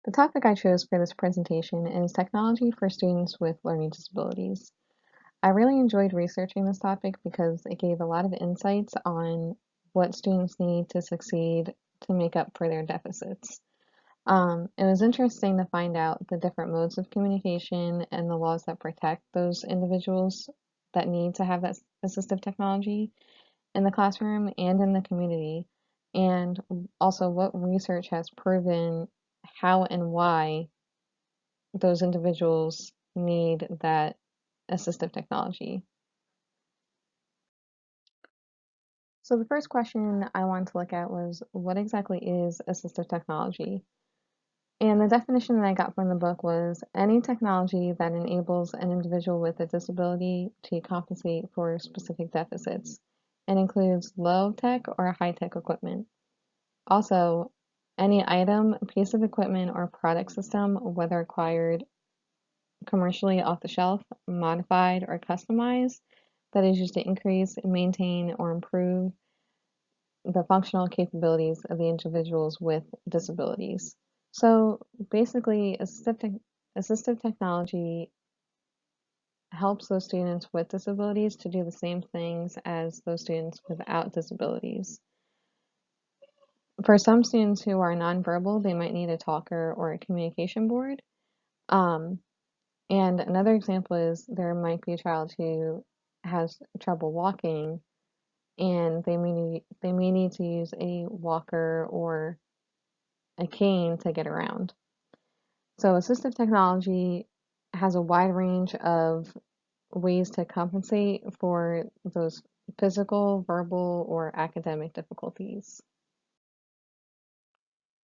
The topic I chose for this presentation is technology for students with learning disabilities. I really enjoyed researching this topic because it gave a lot of insights on what students need to succeed to make up for their deficits. It was interesting to find out the different modes of communication and the laws that protect those individuals that need to have that assistive technology in the classroom and in the community, and also what research has proven how and why those individuals need that assistive technology. So the first question I wanted to look at was, what exactly is assistive technology? And the definition that I got from the book was any technology that enables an individual with a disability to compensate for specific deficits and includes low-tech or high-tech equipment. Also, any item, piece of equipment, or product system, whether acquired commercially off the shelf, modified, or customized, that is used to increase, maintain, or improve the functional capabilities of the individuals with disabilities. So basically, assistive technology helps those students with disabilities to do the same things as those students without disabilities. For some students who are nonverbal, they might need a talker or a communication board. Um, and another example is there might be a child who has trouble walking and they may need to use a walker or a cane to get around. So assistive technology has a wide range of ways to compensate for those physical, verbal, or academic difficulties.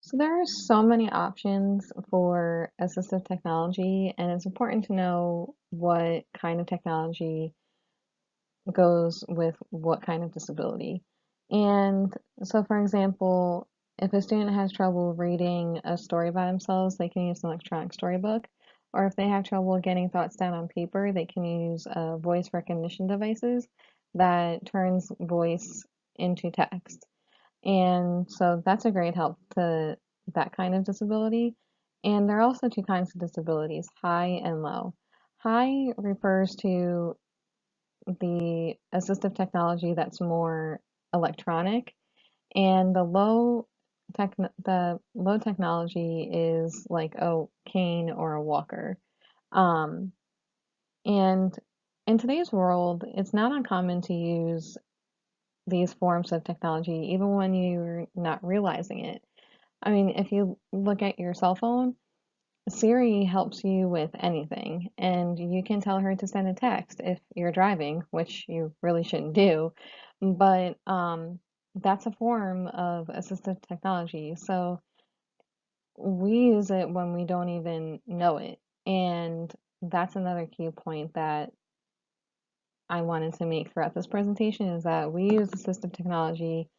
So there are so many options for assistive technology, and it's important to know what kind of technology goes with what kind of disability. And so, for example, if a student has trouble reading a story by themselves, they can use an electronic storybook. Or if they have trouble getting thoughts down on paper, they can use voice recognition devices that turns voice into text. And so that's a great help to that kind of disability. And there are also two kinds of disabilities, high and low. High refers to the assistive technology that's more electronic, and the low technology is like a cane or a walker. Um, and in today's world, it's not uncommon to use these forms of technology even when you're not realizing it. I mean, if you look at your cell phone, Siri helps you with anything, and you can tell her to send a text if you're driving, which you really shouldn't do, but that's a form of assistive technology. So we use it when we don't even know it. And that's another key point that I wanted to make throughout this presentation is that we use assistive technology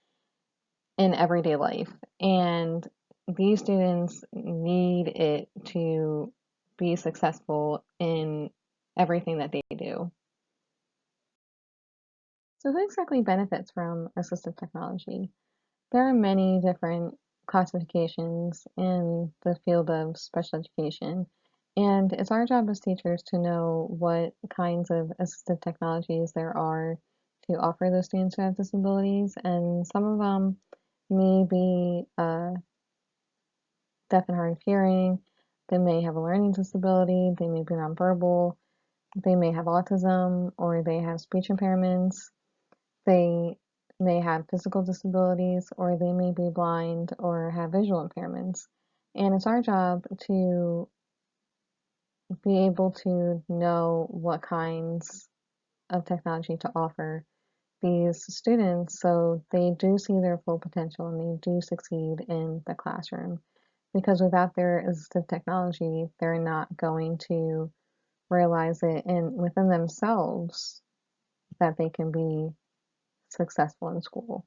in everyday life. And these students need it to be successful in everything that they do. So who exactly benefits from assistive technology? There are many different classifications in the field of special education, and it's our job as teachers to know what kinds of assistive technologies there are to offer those students who have disabilities, and some of them may be deaf and hard of hearing, they may have a learning disability, they may be nonverbal, they may have autism, or they have speech impairments, they may have physical disabilities, or they may be blind or have visual impairments. And it's our job to be able to know what kinds of technology to offer these students so they do see their full potential and they do succeed in the classroom. Because without their assistive technology, they're not going to realize it within themselves that they can be successful in school.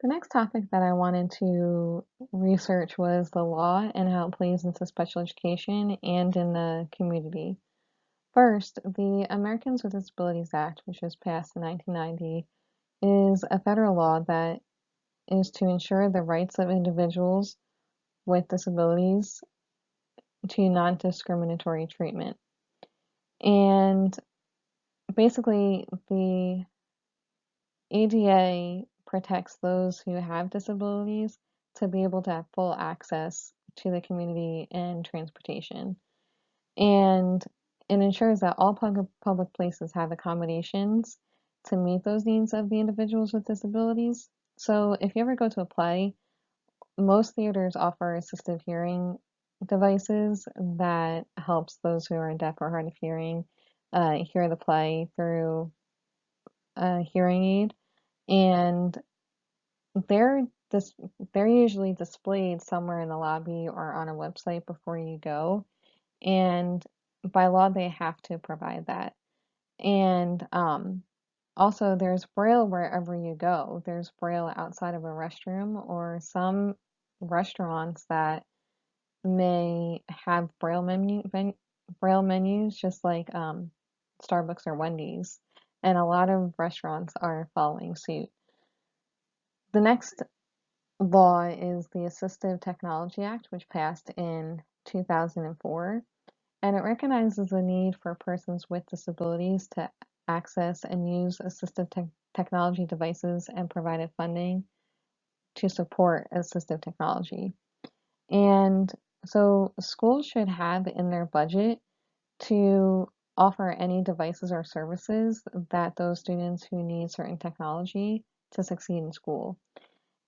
The next topic that I wanted to research was the law and how it plays into special education and in the community. First, the Americans with Disabilities Act, which was passed in 1990, is a federal law that is to ensure the rights of individuals with disabilities to non-discriminatory treatment. And basically, the ADA protects those who have disabilities to be able to have full access to the community and transportation. And it ensures that all public places have accommodations to meet those needs of the individuals with disabilities. So if you ever go to a play, most theaters offer assistive hearing devices that helps those who are deaf or hard of hearing hear the play through a hearing aid. And they're dis they're usually displayed somewhere in the lobby or on a website before you go. And by law, they have to provide that. And also, there's Braille wherever you go. There's Braille outside of a restroom, or some restaurants that may have Braille menus, just like Starbucks or Wendy's. And a lot of restaurants are following suit. The next law is the Assistive Technology Act, which passed in 2004, and it recognizes the need for persons with disabilities to access and use technology devices and provided funding to support assistive technology. And so schools should have in their budget to offer any devices or services that those students who need certain technology to succeed in school.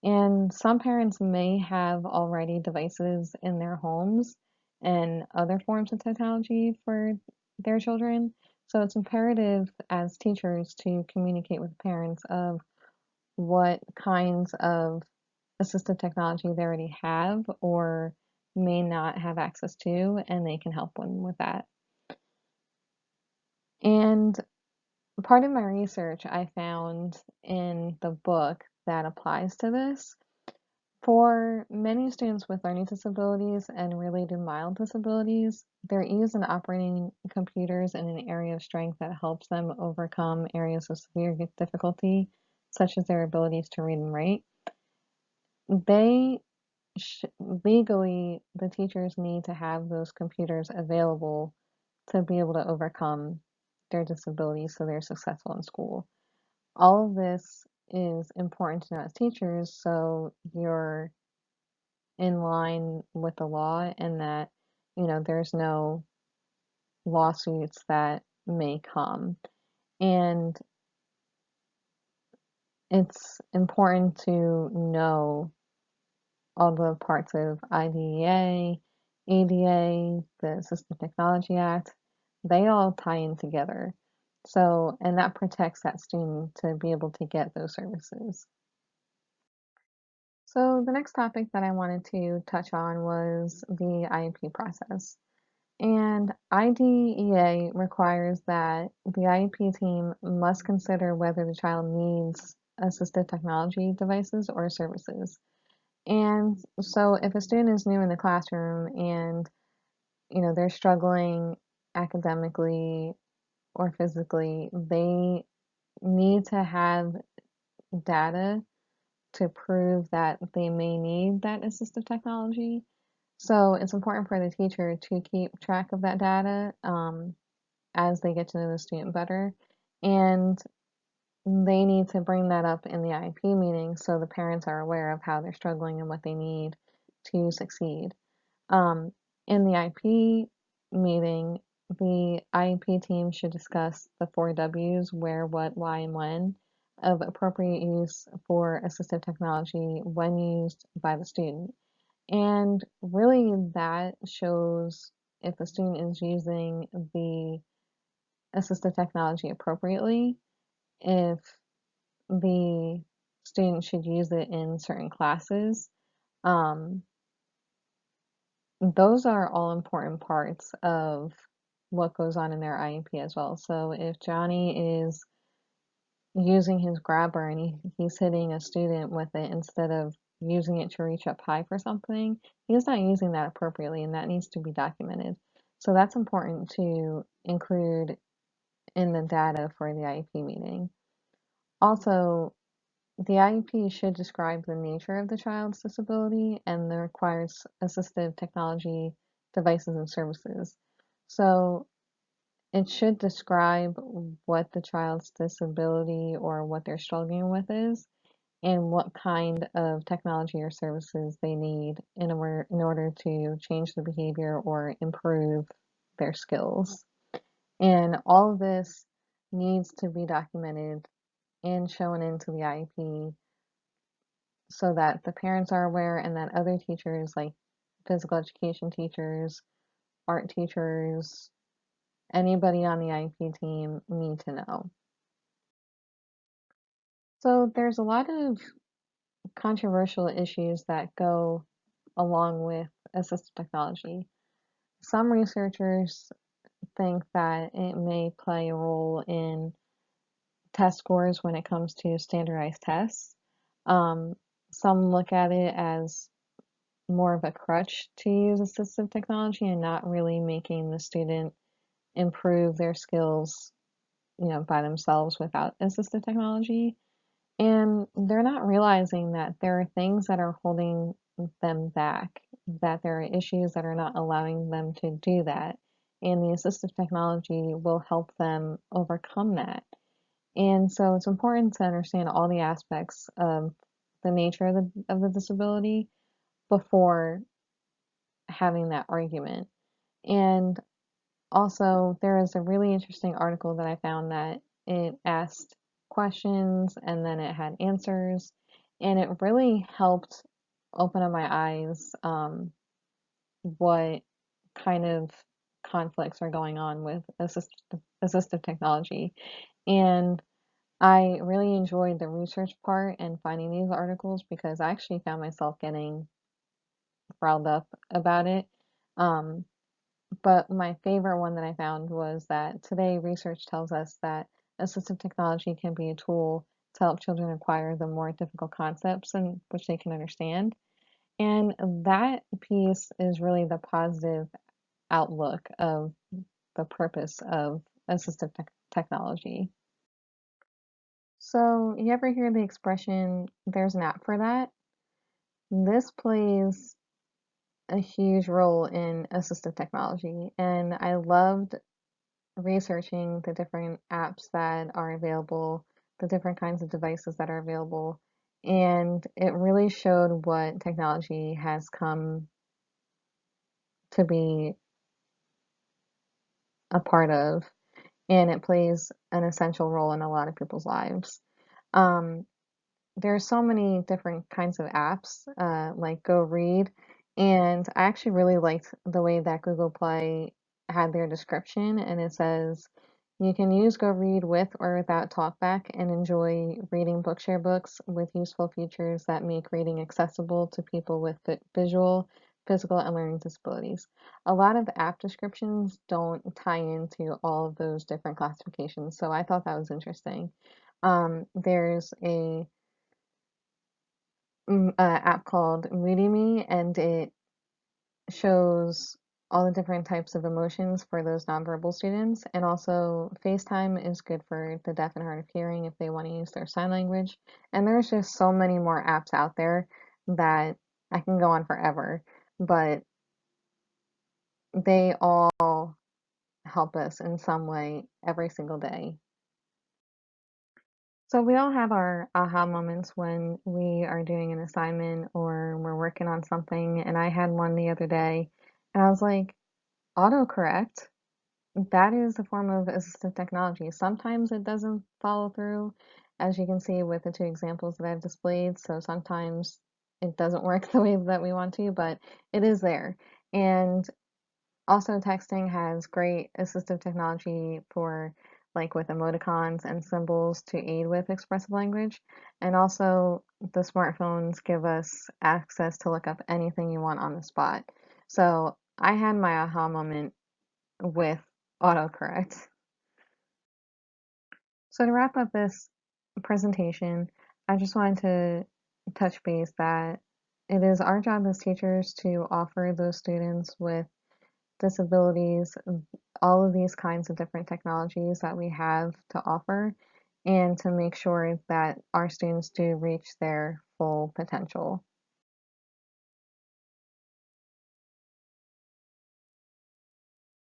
And some parents may have already devices in their homes and other forms of technology for their children. So it's imperative as teachers to communicate with parents of what kinds of assistive technology they already have or may not have access to, and they can help them with that. And part of my research I found in the book that applies to this. For many students with learning disabilities and related mild disabilities, their ease in operating computers in an area of strength that helps them overcome areas of severe difficulty, such as their abilities to read and write, they legally, the teachers need to have those computers available to be able to overcome their disabilities so they're successful in school. All of this is important to know as teachers, so you're in line with the law and that, there's no lawsuits that may come. And it's important to know all the parts of IDEA, ADA, the Assistive Technology Act, they all tie in together. So, and that protects that student to be able to get those services. So, the next topic that I wanted to touch on was the IEP process. And IDEA requires that the IEP team must consider whether the child needs assistive technology devices or services. And so if a student is new in the classroom and, they're struggling academically or physically, they need to have data to prove that they may need that assistive technology. So it's important for the teacher to keep track of that data as they get to know the student better. And they need to bring that up in the IEP meeting so the parents are aware of how they're struggling and what they need to succeed. Um, in the IEP meeting, the IEP team should discuss the 4 W's: where, what, why, and when of appropriate use for assistive technology when used by the student. And really, that shows if the student is using the assistive technology appropriately, if the student should use it in certain classes. Um, those are all important parts of what goes on in their IEP as well. So if Johnny is using his grabber and he's hitting a student with it instead of using it to reach up high for something, he's not using that appropriately, and that needs to be documented. So that's important to include in the data for the IEP meeting. Also, the IEP should describe the nature of the child's disability and the required assistive technology devices and services. So it should describe what the child's disability or what they're struggling with is and what kind of technology or services they need in order to change the behavior or improve their skills. And all of this needs to be documented and shown into the IEP so that the parents are aware and that other teachers, like physical education teachers, art teachers, anybody on the IEP team need to know. So there's a lot of controversial issues that go along with assistive technology. Some researchers think that it may play a role in test scores when it comes to standardized tests. Um, some look at it as more of a crutch to use assistive technology and not really making the student improve their skills, by themselves without assistive technology. And they're not realizing that there are things that are holding them back, that there are issues that are not allowing them to do that. And the assistive technology will help them overcome that. And so it's important to understand all the aspects of the nature of the disability before having that argument. And also, there is a really interesting article that I found that it asked questions and then it had answers, and it really helped open up my eyes what kind of conflicts are going on with assistive technology. And I really enjoyed the research part and finding these articles because I actually found myself getting riled up about it. Um, But my favorite one that I found was that today research tells us that assistive technology can be a tool to help children acquire the more difficult concepts in which they can understand. And that piece is really the positive outlook of the purpose of assistive technology. So, you ever hear the expression, there's an app for that? This plays a huge role in assistive technology, and I loved researching the different apps that are available, the different kinds of devices that are available, and it really showed what technology has come to be a part of, and it plays an essential role in a lot of people's lives. Um, There's so many different kinds of apps, like Go Read, and I actually really liked the way that Google Play had their description, and it says you can use Go Read with or without TalkBack and enjoy reading Bookshare books with useful features that make reading accessible to people with visual, physical, and learning disabilities. A lot of app descriptions don't tie into all of those different classifications, so I thought that was interesting. There's a app called Moody Me, and it shows all the different types of emotions for those nonverbal students. And also, FaceTime is good for the deaf and hard of hearing if they want to use their sign language. And there's just so many more apps out there that I can go on forever, but they all help us in some way every single day. So we all have our aha moments when we are doing an assignment or we're working on something. And I had one the other day, and I was like, autocorrect, that is a form of assistive technology. Sometimes it doesn't follow through, as you can see with the two examples that I've displayed. So sometimes it doesn't work the way that we want to, but it is there. And also, texting has great assistive technology for like with emoticons and symbols to aid with expressive language. And also, the smartphones give us access to look up anything you want on the spot. So I had my aha moment with autocorrect. So to wrap up this presentation, I just wanted to touch base that it is our job as teachers to offer those students with disabilities, all of these kinds of different technologies that we have to offer. and to make sure that our students do reach their full potential.